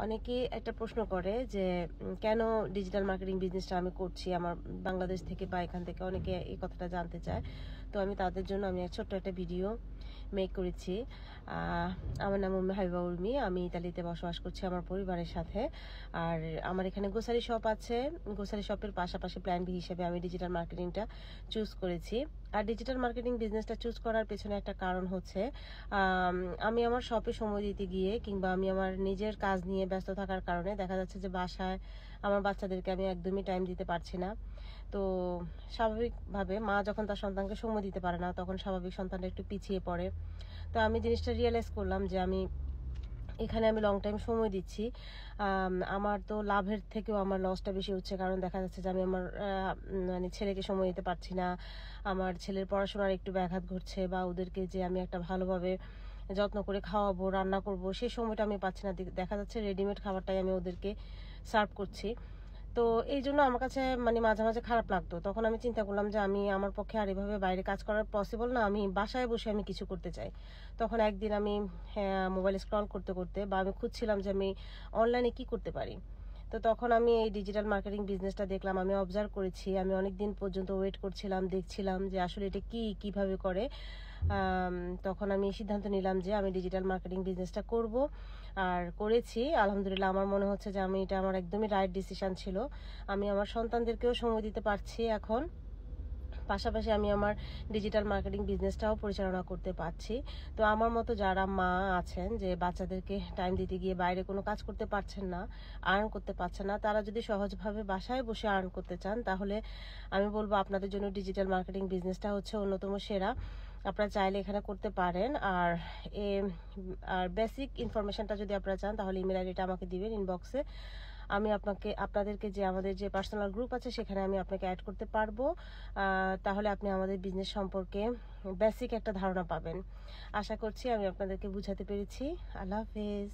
অনেকে একটা প্রশ্ন করে যে কেন ডিজিটাল মার্কেটিং বিজনেসটা আমি করছি, আমার বাংলাদেশ থেকে বা এখান থেকে অনেকে এই কথাটা জানতে চায়। তো আমি তাদের জন্য আমি ছোট্ট একটা ভিডিও মেক করেছি। আমার নাম হাবিবা উর্মি, আমি ইতালিতে বসবাস করছি আমার পরিবারের সাথে। আর আমার এখানে গ্রোসারি শপ আছে। গ্রোসারি শপের পাশাপাশি প্ল্যান বি হিসেবে আমি ডিজিটাল মার্কেটিংটা চুজ করেছি। আর ডিজিটাল মার্কেটিং বিজনেসটা চুজ করার পেছনে একটা কারণ হচ্ছে আমি আমার শপে সময় দিতে গিয়ে কিংবা আমি আমার নিজের কাজ নিয়ে ব্যস্ত থাকার কারণে দেখা যাচ্ছে যে বাসায় আমার বাচ্চাদেরকে আমি একদমই টাইম দিতে পারছি না। তো স্বাভাবিকভাবে মা যখন তার সন্তানকে সময় দিতে পারে না, তখন স্বাভাবিক সন্তানটা একটু পিছিয়ে পড়ে। তো আমি জিনিসটা রিয়েলাইজ করলাম যে আমি এখানে লং টাইম সময় দিচ্ছি, আমার তো লাভের থেকেও আমার লসটা বেশি হচ্ছে। কারণ দেখা যাচ্ছে যে আমি আমার মানে ছেলেকে সময় দিতে পারছি না, আমার ছেলের পড়াশোনার একটু ব্যাঘাত ঘটছে, বা ওদেরকে যে আমি একটা ভালোভাবে যত্ন করে খাওয়াবো, রান্না করব, সেই সময়টা আমি পাচ্ছি না। দেখা যাচ্ছে রেডিমেড খাবারটাই আমি ওদেরকে সার্ভ করছি। তো এই জন্য আমার কাছে মানে মাঝে মাঝে খারাপ লাগতো। তখন আমি চিন্তা করলাম যে আমি আমার পক্ষে আর এভাবে বাইরে কাজ করা পসিবল না, আমি বাসায় বসে আমি কিছু করতে চাই। তখন একদিন আমি মোবাইল স্ক্রল করতে করতে বা আমি খুঁজছিলাম যে আমি অনলাইনে কি করতে পারি। তো তখন আমি এই ডিজিটাল মার্কেটিং বিজনেসটা দেখলাম, আমি অবজার্ভ করেছি, আমি অনেক দিন পর্যন্ত ওয়েট করছিলাম, দেখছিলাম যে আসলে এটা কিভাবে করে। তখন আমি সিদ্ধান্ত নিলাম যে আমি ডিজিটাল মার্কেটিং বিজনেসটা করব, আর করেছি। আলহামদুলিল্লাহ, আমার মনে হচ্ছে যে এটা আমার একদমই রাইট ডিসিশন ছিল। আমি আমার সন্তানদেরকেও সময় দিতে পারছি এখন, পাশাপাশি আমি আমার ডিজিটাল মার্কেটিং বিজনেসটাও পরিচালনা করতে পারছি। তো আমার মতো যারা মা আছেন যে বাচ্চাদেরকে টাইম দিতে গিয়ে বাইরে কোনো কাজ করতে পারছেন না, আর্ন করতে পারছেন না, তারা যদি সহজভাবে বাসায় বসে আর্ন করতে চান, তাহলে আমি বলবো আপনাদের জন্য ডিজিটাল মার্কেটিং বিজনেসটা হচ্ছে অন্যতম সেরা। আপনারা চাইলে এখানে করতে পারেন। আর এ আর বেসিক ইনফরমেশনটা যদি আপনারা চান, তাহলে ইমেল আইডিটা আমাকে দিবেন ইনবক্সে। আমি আপনাদেরকে যে আমাদের যে পার্সোনাল গ্রুপ আছে সেখানে আমি আপনাকে অ্যাড করতে পারবো। তাহলে আপনি আমাদের বিজনেস সম্পর্কে বেসিক একটা ধারণা পাবেন। আশা করছি আমি আপনাদেরকে বুঝাতে পেরেছি। আল্লাহ হাফেজ।